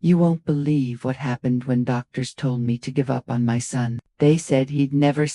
You won't believe what happened when doctors told me to give up on my son. They said he'd never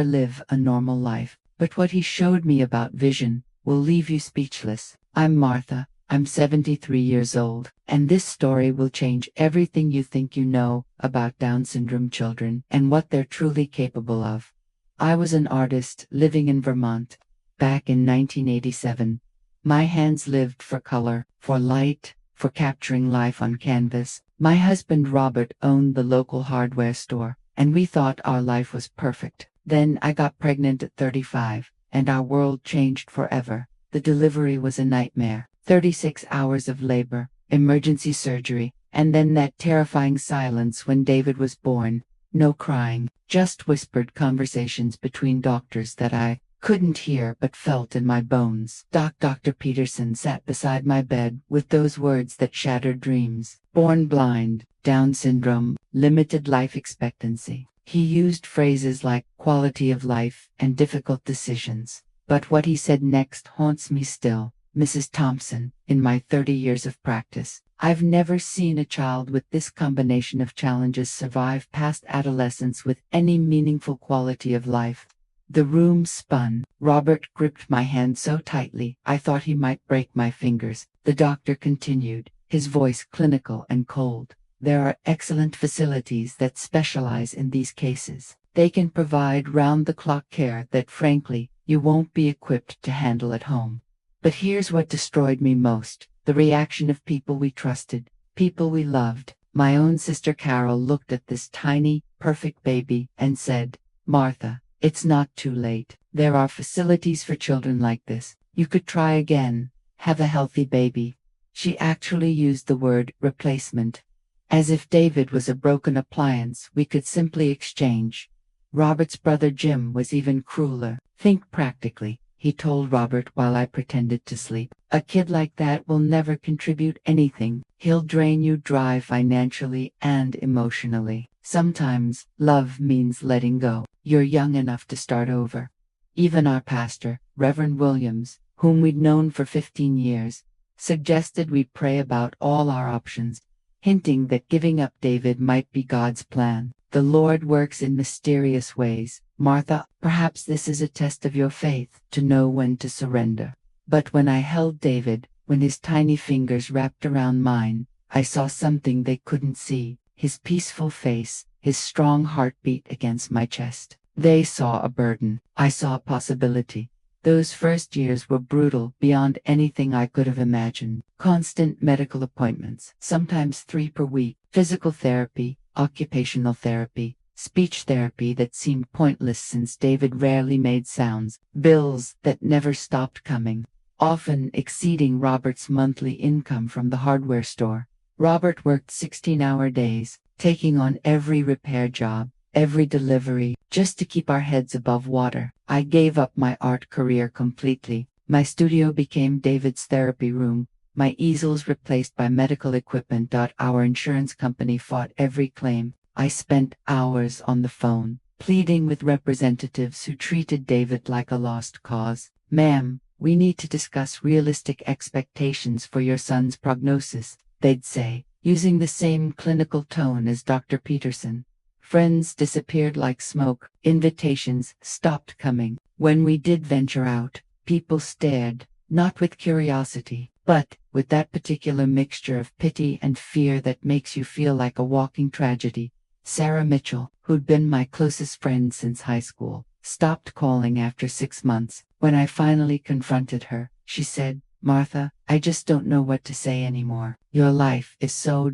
live a normal life. But what he showed me about vision will leave you speechless. I'm Martha. I'm 73 years old, and this story will change everything you think you know about Down syndrome children and what they're truly capable of. I was an artist living in Vermont back in 1987. My hands lived for color, for light, for capturing life on canvas. My husband Robert owned the local hardware store, and we thought our life was perfect. Then I got pregnant at 35, and our world changed forever. The delivery was a nightmare. 36 hours of labor, emergency surgery, and then that terrifying silence when David was born. No crying, just whispered conversations between doctors that I couldn't hear but felt in my bones. Dr. Peterson sat beside my bed with those words that shattered dreams. Born blind, Down syndrome, limited life expectancy. He used phrases like quality of life and difficult decisions. But what he said next haunts me still. Mrs. Thompson, in my 30 years of practice, I've never seen a child with this combination of challenges survive past adolescence with any meaningful quality of life. The room spun. Robert gripped my hand so tightly I thought he might break my fingers. The doctor continued, his voice clinical and cold. There are excellent facilities that specialize in these cases. They can provide round-the-clock care that, frankly, you won't be equipped to handle at home. But here's what destroyed me most: the reaction of people we trusted, people we loved. My own sister Carol looked at this tiny, perfect baby and said, "Martha, it's not too late. There are facilities for children like this. You could try again. Have a healthy baby." She actually used the word replacement, as if David was a broken appliance we could simply exchange. Robert's brother Jim was even crueler. "Think practically," he told Robert while I pretended to sleep. "A kid like that will never contribute anything. He'll drain you dry financially and emotionally. Sometimes love means letting go. You're young enough to start over." Even our pastor, Reverend Williams, whom we'd known for 15 years, suggested we pray about all our options, hinting that giving up David might be God's plan. The Lord works in mysterious ways. Martha, perhaps this is a test of your faith, to know when to surrender. But when I held David, when his tiny fingers wrapped around mine, I saw something they couldn't see. His peaceful face, his strong heartbeat against my chest. They saw a burden. I saw a possibility. Those first years were brutal beyond anything I could have imagined. Constant medical appointments, sometimes 3 per week, physical therapy, occupational therapy, speech therapy that seemed pointless since David rarely made sounds, bills that never stopped coming, often exceeding Robert's monthly income from the hardware store. Robert worked 16-hour days, taking on every repair job, every delivery, just to keep our heads above water. I gave up my art career completely. My studio became David's therapy room, my easels replaced by medical equipment. Our insurance company fought every claim. I spent hours on the phone, pleading with representatives who treated David like a lost cause. "Ma'am, we need to discuss realistic expectations for your son's prognosis," they'd say, using the same clinical tone as Dr. Peterson. Friends disappeared like smoke. Invitations stopped coming. When we did venture out, people stared, not with curiosity, but with that particular mixture of pity and fear that makes you feel like a walking tragedy. Sarah Mitchell, who'd been my closest friend since high school, stopped calling after 6 months. When I finally confronted her, she said, "Martha, I just don't know what to say anymore. Your life is so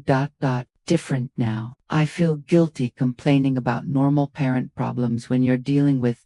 different now. I feel guilty complaining about normal parent problems when you're dealing with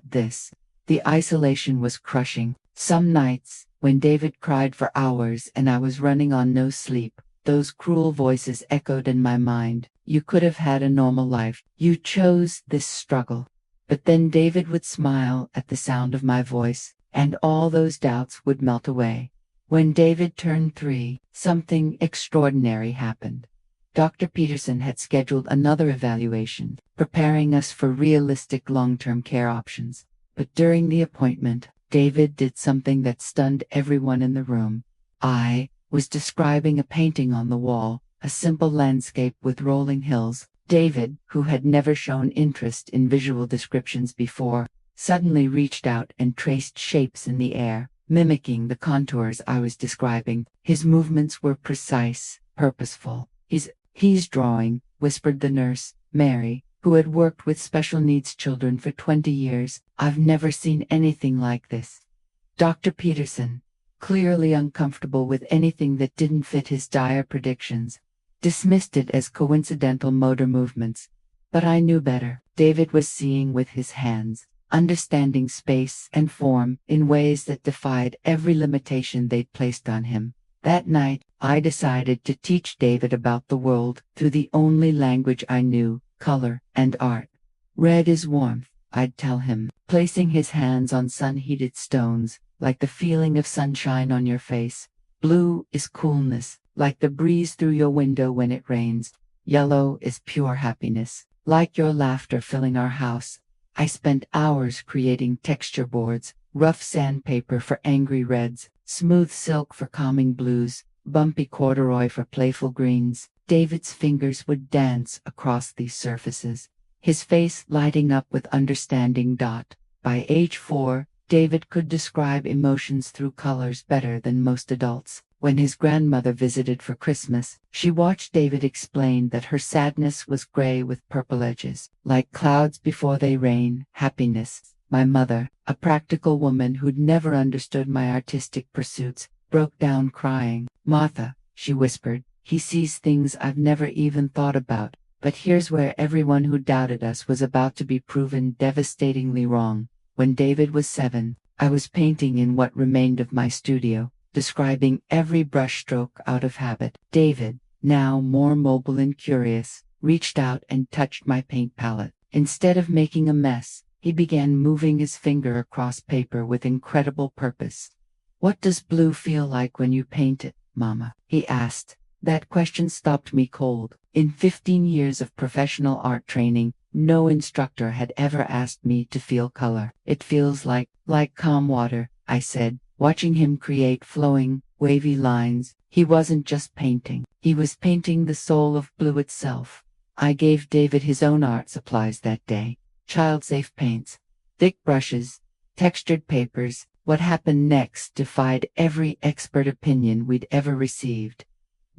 this." The isolation was crushing. Some nights, when David cried for hours and I was running on no sleep, those cruel voices echoed in my mind. "You could have had a normal life. You chose this struggle." But then David would smile at the sound of my voice, and all those doubts would melt away. When David turned 3, something extraordinary happened. Dr. Peterson had scheduled another evaluation, preparing us for realistic long-term care options. But during the appointment, David did something that stunned everyone in the room. I was describing a painting on the wall, a simple landscape with rolling hills. David, who had never shown interest in visual descriptions before, suddenly reached out and traced shapes in the air, mimicking the contours I was describing. His movements were precise, purposeful. He's drawing, whispered the nurse, Mary, who had worked with special needs children for 20 years. I've never seen anything like this. Dr. Peterson, clearly uncomfortable with anything that didn't fit his dire predictions, dismissed it as coincidental motor movements. But I knew better. David was seeing with his hands, understanding space and form in ways that defied every limitation they'd placed on him. That night, I decided to teach David about the world through the only language I knew, color and art. Red is warmth, I'd tell him, placing his hands on sun-heated stones, like the feeling of sunshine on your face. Blue is coolness, like the breeze through your window when it rains. Yellow is pure happiness, like your laughter filling our house. I spent hours creating texture boards, rough sandpaper for angry reds, smooth silk for calming blues, bumpy corduroy for playful greens. David's fingers would dance across these surfaces, his face lighting up with understanding. By age 4, David could describe emotions through colors better than most adults. When his grandmother visited for Christmas, she watched David explain that her sadness was gray with purple edges, like clouds before they rain. Happiness. My mother, a practical woman who'd never understood my artistic pursuits, broke down crying. Martha, she whispered, he sees things I've never even thought about. But here's where everyone who doubted us was about to be proven devastatingly wrong. When David was 7, I was painting in what remained of my studio, describing every brushstroke out of habit. David, now more mobile and curious, reached out and touched my paint palette. Instead of making a mess, he began moving his finger across paper with incredible purpose. What does blue feel like when you paint it, Mama? He asked. That question stopped me cold. In 15 years of professional art training, no instructor had ever asked me to feel color. It feels like calm water, I said, watching him create flowing, wavy lines. He wasn't just painting. He was painting the soul of blue itself. I gave David his own art supplies that day. Child-safe paints, thick brushes, textured papers. What happened next defied every expert opinion we'd ever received.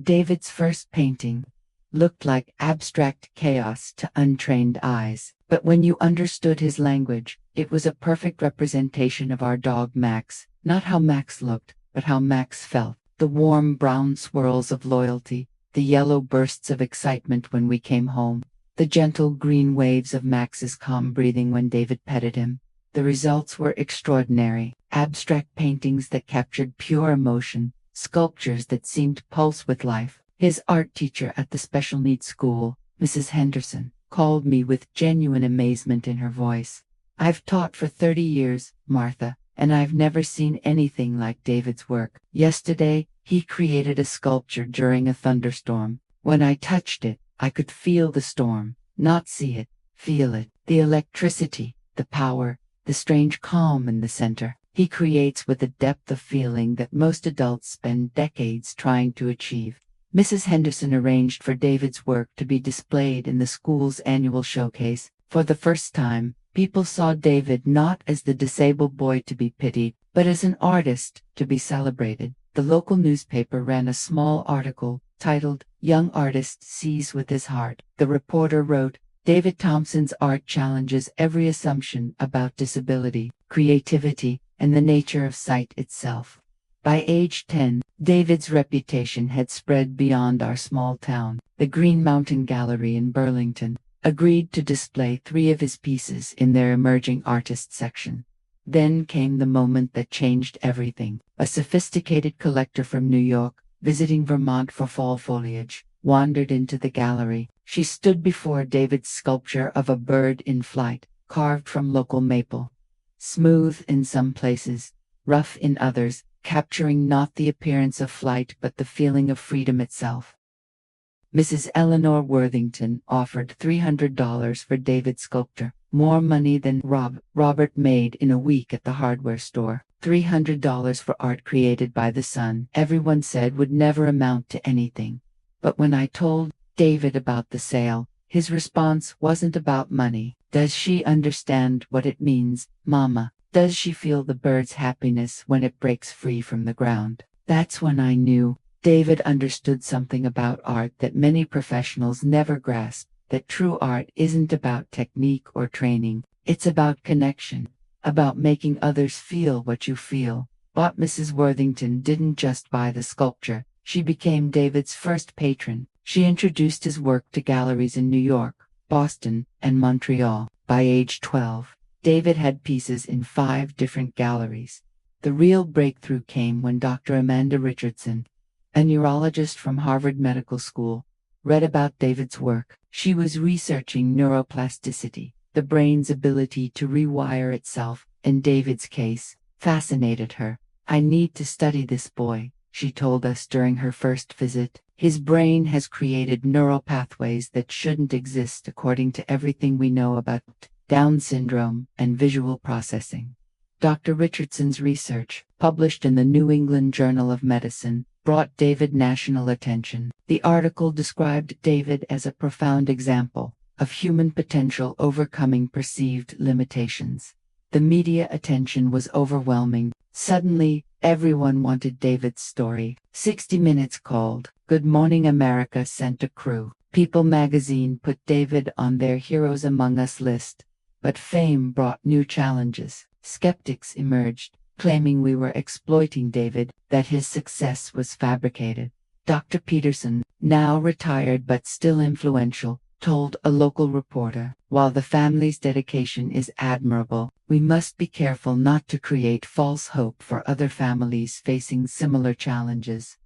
David's first painting looked like abstract chaos to untrained eyes, but when you understood his language, it was a perfect representation of our dog Max. Not how Max looked, but how Max felt. The warm brown swirls of loyalty, the yellow bursts of excitement when we came home, the gentle green waves of Max's calm breathing when David petted him. The results were extraordinary. Abstract paintings that captured pure emotion, sculptures that seemed to pulse with life. His art teacher at the special needs school, Mrs. Henderson, called me with genuine amazement in her voice. I've taught for 30 years, Martha, and I've never seen anything like David's work. Yesterday, he created a sculpture during a thunderstorm. When I touched it, I could feel the storm, not see it, feel it. The electricity, the power, the strange calm in the center. He creates with a depth of feeling that most adults spend decades trying to achieve. Mrs. Henderson arranged for David's work to be displayed in the school's annual showcase. For the first time, people saw David not as the disabled boy to be pitied, but as an artist to be celebrated. The local newspaper ran a small article titled, "Young Artist Sees with His Heart." The reporter wrote, David Thompson's art challenges every assumption about disability, creativity, and the nature of sight itself. By age 10, David's reputation had spread beyond our small town. The Green Mountain Gallery in Burlington agreed to display 3 of his pieces in their Emerging Artists section. Then came the moment that changed everything. A sophisticated collector from New York, visiting Vermont for fall foliage, wandered into the gallery. She stood before David's sculpture of a bird in flight, carved from local maple. Smooth in some places, rough in others, capturing not the appearance of flight but the feeling of freedom itself. Mrs. Eleanor Worthington offered $300 for David's sculpture, more money than Robert made in a week at the hardware store. $300 for art created by the son, everyone said would never amount to anything. But when I told David about the sale, his response wasn't about money. Does she understand what it means, Mama? Does she feel the bird's happiness when it breaks free from the ground? That's when I knew David understood something about art that many professionals never grasp, that true art isn't about technique or training. It's about connection, about making others feel what you feel. But Mrs. Worthington didn't just buy the sculpture. She became David's first patron. She introduced his work to galleries in New York, Boston, and Montreal. By age 12, David had pieces in 5 different galleries. The real breakthrough came when Dr. Amanda Richardson, a neurologist from Harvard Medical School, read about David's work. She was researching neuroplasticity, the brain's ability to rewire itself. In David's case, fascinated her. I need to study this boy, she told us during her first visit. His brain has created neural pathways that shouldn't exist according to everything we know about Down syndrome and visual processing. Dr. Richardson's research, published in the New England Journal of Medicine, brought David national attention. The article described David as a profound example of human potential overcoming perceived limitations. The media attention was overwhelming. Suddenly, everyone wanted David's story. 60 Minutes called Good Morning America sent a crew. People magazine put David on their Heroes Among Us list. But fame brought new challenges. Skeptics emerged, claiming we were exploiting David, that his success was fabricated. Dr. Peterson, now retired but still influential, told a local reporter, while the family's dedication is admirable, we must be careful not to create false hope for other families facing similar challenges.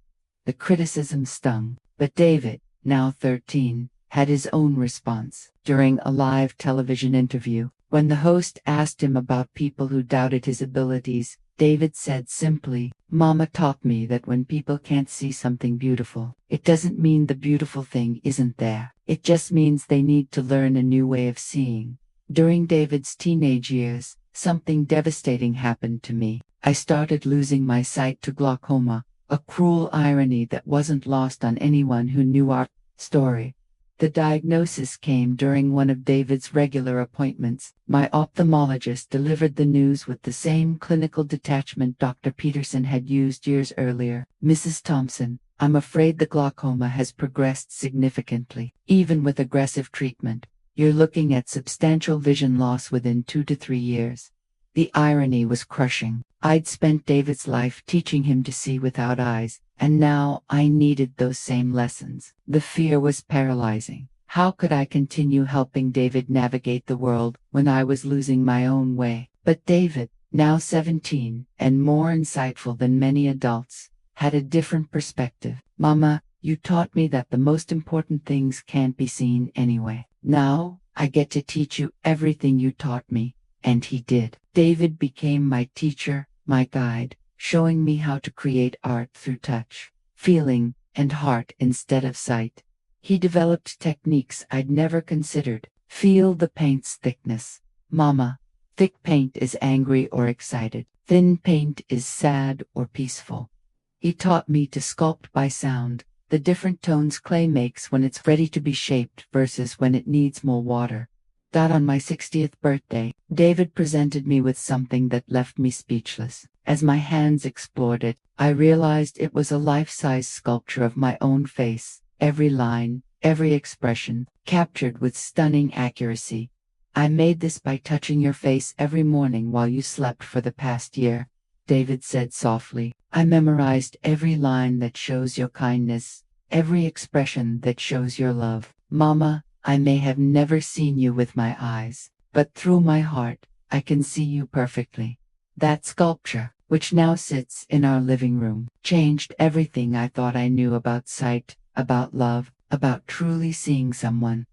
The criticism stung, but David, now 13, had his own response. During a live television interview, when the host asked him about people who doubted his abilities, David said simply, Mama taught me that when people can't see something beautiful, it doesn't mean the beautiful thing isn't there. It just means they need to learn a new way of seeing. During David's teenage years, something devastating happened to me. I started losing my sight to glaucoma, a cruel irony that wasn't lost on anyone who knew our story. The diagnosis came during one of David's regular appointments. My ophthalmologist delivered the news with the same clinical detachment Dr. Peterson had used years earlier. Mrs. Thompson, I'm afraid the glaucoma has progressed significantly. Even with aggressive treatment, you're looking at substantial vision loss within 2 to 3 years. The irony was crushing. I'd spent David's life teaching him to see without eyes, and now I needed those same lessons. The fear was paralyzing. How could I continue helping David navigate the world when I was losing my own way? But David, now 17, and more insightful than many adults, had a different perspective. Mama, you taught me that the most important things can't be seen anyway. Now, I get to teach you everything you taught me. And he did. David became my teacher, my guide, showing me how to create art through touch, feeling, and heart instead of sight. He developed techniques I'd never considered. Feel the paint's thickness. Mama, thick paint is angry or excited. Thin paint is sad or peaceful. He taught me to sculpt by sound, the different tones clay makes when it's ready to be shaped versus when it needs more water. On my 60th birthday, David presented me with something that left me speechless. As my hands explored it, I realized it was a life-size sculpture of my own face, every line, every expression, captured with stunning accuracy. I made this by touching your face every morning while you slept for the past year, David said softly. I memorized every line that shows your kindness, every expression that shows your love. Mama, I may have never seen you with my eyes, but through my heart, I can see you perfectly. That sculpture, which now sits in our living room, changed everything I thought I knew about sight, about love, about truly seeing someone.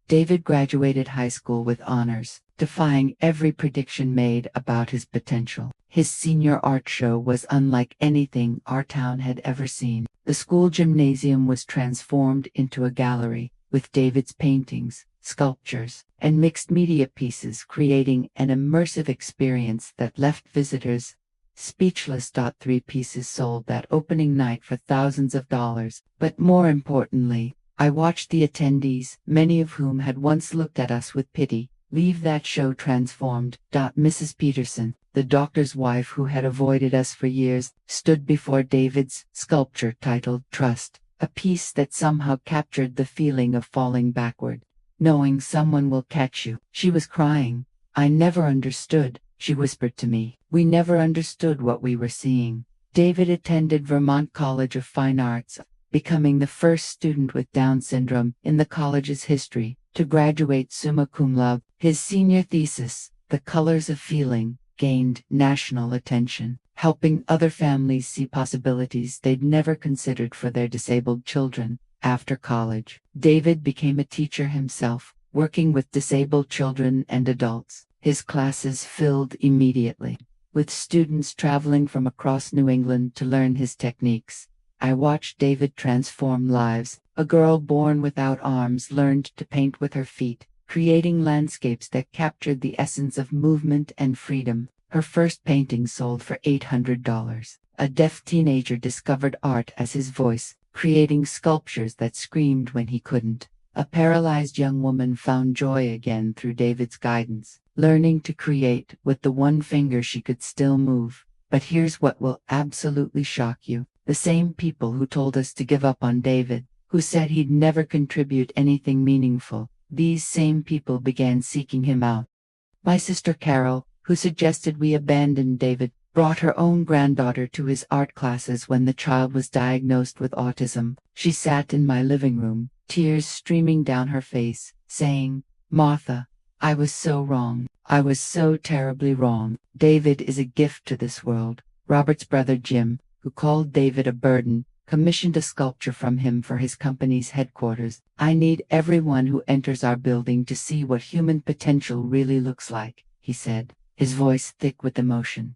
David graduated high school with honors, defying every prediction made about his potential. His senior art show was unlike anything our town had ever seen. The school gymnasium was transformed into a gallery, with David's paintings, sculptures, and mixed media pieces creating an immersive experience that left visitors Speechless. 3 pieces sold that opening night for thousands of dollars. But more importantly, I watched the attendees, many of whom had once looked at us with pity, leave that show transformed. Mrs. Peterson, the doctor's wife who had avoided us for years, stood before David's sculpture titled Trust, a piece that somehow captured the feeling of falling backward, knowing someone will catch you. She was crying. I never understood, she whispered to me. We never understood what we were seeing. David attended Vermont College of Fine Arts, becoming the first student with Down syndrome in the college's history to graduate summa cum laude. His senior thesis, The Colors of Feeling, gained national attention, helping other families see possibilities they'd never considered for their disabled children. After college, David became a teacher himself, working with disabled children and adults. His classes filled immediately, with students traveling from across New England to learn his techniques. I watched David transform lives. A girl born without arms learned to paint with her feet, creating landscapes that captured the essence of movement and freedom. Her first painting sold for $800. A deaf teenager discovered art as his voice, creating sculptures that screamed when he couldn't. A paralyzed young woman found joy again through David's guidance, learning to create with the one finger she could still move. But here's what will absolutely shock you. The same people who told us to give up on David, who said he'd never contribute anything meaningful, these same people began seeking him out. My sister Carol, who suggested we abandon David, brought her own granddaughter to his art classes when the child was diagnosed with autism. She sat in my living room, tears streaming down her face, saying, "Martha, I was so wrong. I was so terribly wrong. David is a gift to this world." Robert's brother Jim, who called David a burden, commissioned a sculpture from him for his company's headquarters. "I need everyone who enters our building to see what human potential really looks like," he said, his voice thick with emotion.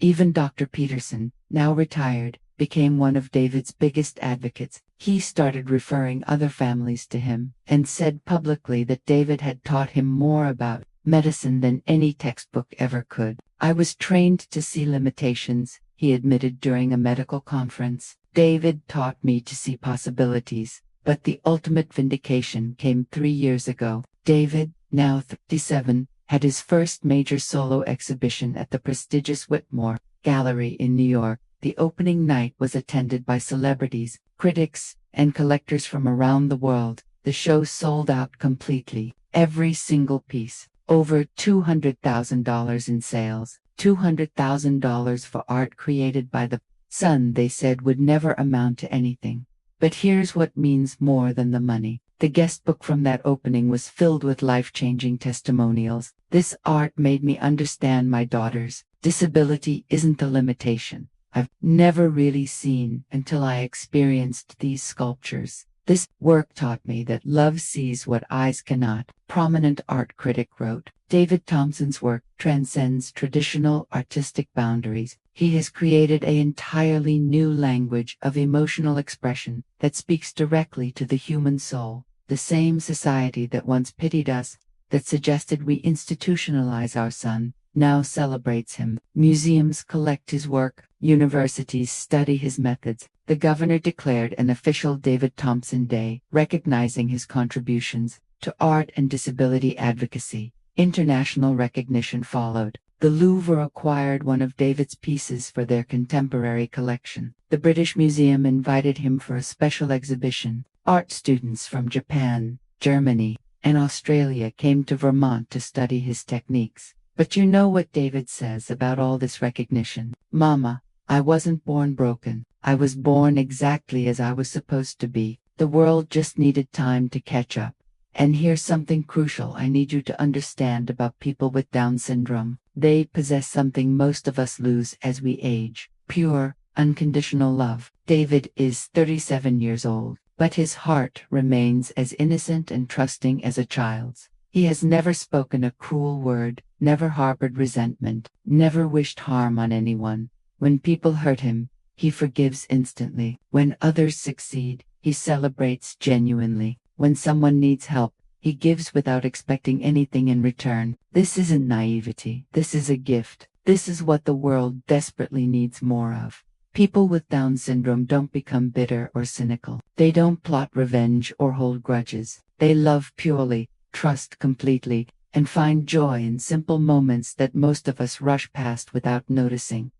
Even Dr. Peterson, now retired, became one of David's biggest advocates. He started referring other families to him, and said publicly that David had taught him more about medicine than any textbook ever could. "I was trained to see limitations," he admitted during a medical conference. "David taught me to see possibilities, but the ultimate vindication came 3 years ago." David, now 37, had his first major solo exhibition at the prestigious Whitmore Gallery in New York. The opening night was attended by celebrities, critics, and collectors from around the world. The show sold out completely, every single piece. Over $200,000 in sales. $200,000 for art created by the son they said would never amount to anything. But here's what means more than the money. The guest book from that opening was filled with life-changing testimonials. "This art made me understand my daughter's disability isn't a limitation I've never really seen until I experienced these sculptures. This work taught me that love sees what eyes cannot," prominent art critic wrote. David Thompson's work transcends traditional artistic boundaries. He has created an entirely new language of emotional expression that speaks directly to the human soul. The same society that once pitied us, that suggested we institutionalize our son, now celebrates him. Museums collect his work, universities study his methods. The governor declared an official David Thompson Day, recognizing his contributions to art and disability advocacy. International recognition followed. The Louvre acquired one of David's pieces for their contemporary collection. The British Museum invited him for a special exhibition. Art students from Japan, Germany, and Australia came to Vermont to study his techniques. But you know what David says about all this recognition? "Mama, I wasn't born broken. I was born exactly as I was supposed to be. The world just needed time to catch up. And here's something crucial I need you to understand about people with Down syndrome. They possess something most of us lose as we age: pure, unconditional love." David is 37 years old, but his heart remains as innocent and trusting as a child's. He has never spoken a cruel word, never harbored resentment, never wished harm on anyone. When people hurt him, he forgives instantly. When others succeed, he celebrates genuinely. When someone needs help, he gives without expecting anything in return. This isn't naivety. This is a gift. This is what the world desperately needs more of. People with Down syndrome don't become bitter or cynical. They don't plot revenge or hold grudges. They love purely, trust completely, and find joy in simple moments that most of us rush past without noticing.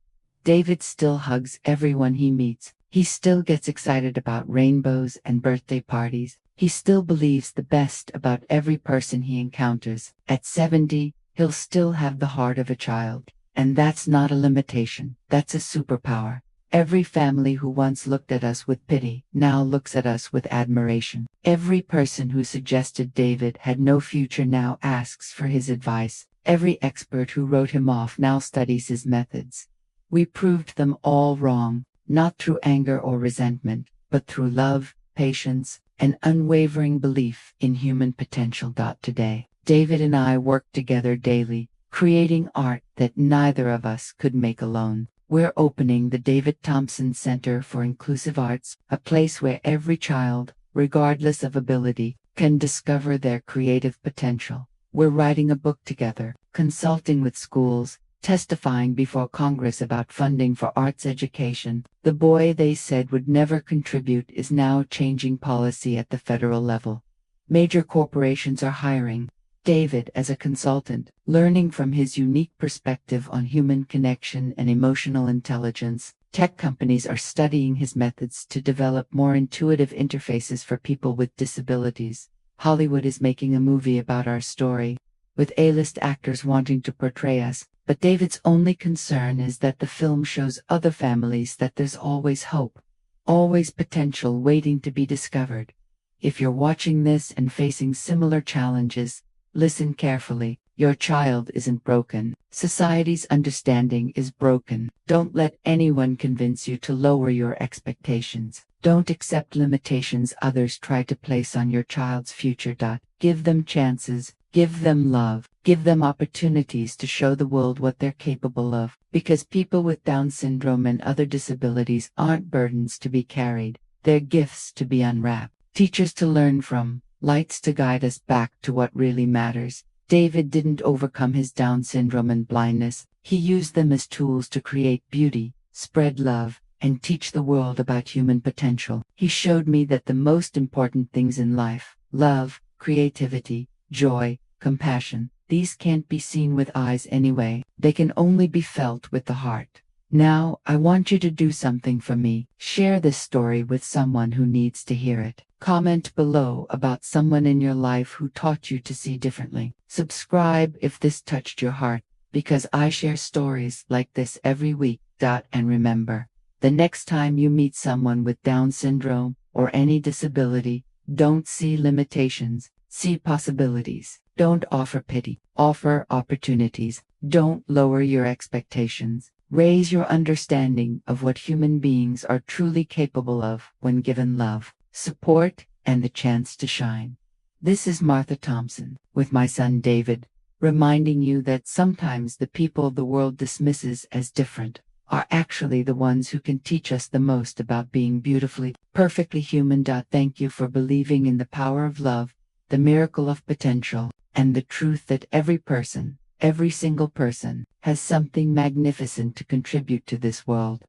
David still hugs everyone he meets. He still gets excited about rainbows and birthday parties. He still believes the best about every person he encounters. At 70, he'll still have the heart of a child. And that's not a limitation. That's a superpower. Every family who once looked at us with pity now looks at us with admiration. Every person who suggested David had no future now asks for his advice. Every expert who wrote him off now studies his methods. We proved them all wrong, not through anger or resentment, but through love, patience, and unwavering belief in human potential. Today, David and I work together daily, creating art that neither of us could make alone. We're opening the David Thompson Center for Inclusive Arts, a place where every child, regardless of ability, can discover their creative potential. We're writing a book together, consulting with schools, testifying before Congress about funding for arts education. The boy they said would never contribute is now changing policy at the federal level. Major corporations are hiring David as a consultant, learning from his unique perspective on human connection and emotional intelligence. Tech companies are studying his methods to develop more intuitive interfaces for people with disabilities. Hollywood is making a movie about our story, with A-list actors wanting to portray us. But David's only concern is that the film shows other families that there's always hope, always potential waiting to be discovered. If you're watching this and facing similar challenges, listen carefully. Your child isn't broken. Society's understanding is broken. Don't let anyone convince you to lower your expectations. Don't accept limitations others try to place on your child's future. Give them chances. Give them love. Give them opportunities to show the world what they're capable of. Because people with Down syndrome and other disabilities aren't burdens to be carried. They're gifts to be unwrapped. Teachers to learn from. Lights to guide us back to what really matters. David didn't overcome his Down syndrome and blindness. He used them as tools to create beauty, spread love, and teach the world about human potential. He showed me that the most important things in life, love, creativity, joy, compassion, these can't be seen with eyes anyway. They can only be felt with the heart. Now, I want you to do something for me. Share this story with someone who needs to hear it. Comment below about someone in your life who taught you to see differently. Subscribe if this touched your heart, because I share stories like this every week. And remember, the next time you meet someone with Down syndrome or any disability, don't see limitations, see possibilities. Don't offer pity, offer opportunities. Don't lower your expectations. Raise your understanding of what human beings are truly capable of when given love, support, and the chance to shine. This is Martha Thompson, with my son David, reminding you that sometimes the people the world dismisses as different are actually the ones who can teach us the most about being beautifully, perfectly human. Thank you for believing in the power of love, the miracle of potential, and the truth that every person, every single person, has something magnificent to contribute to this world.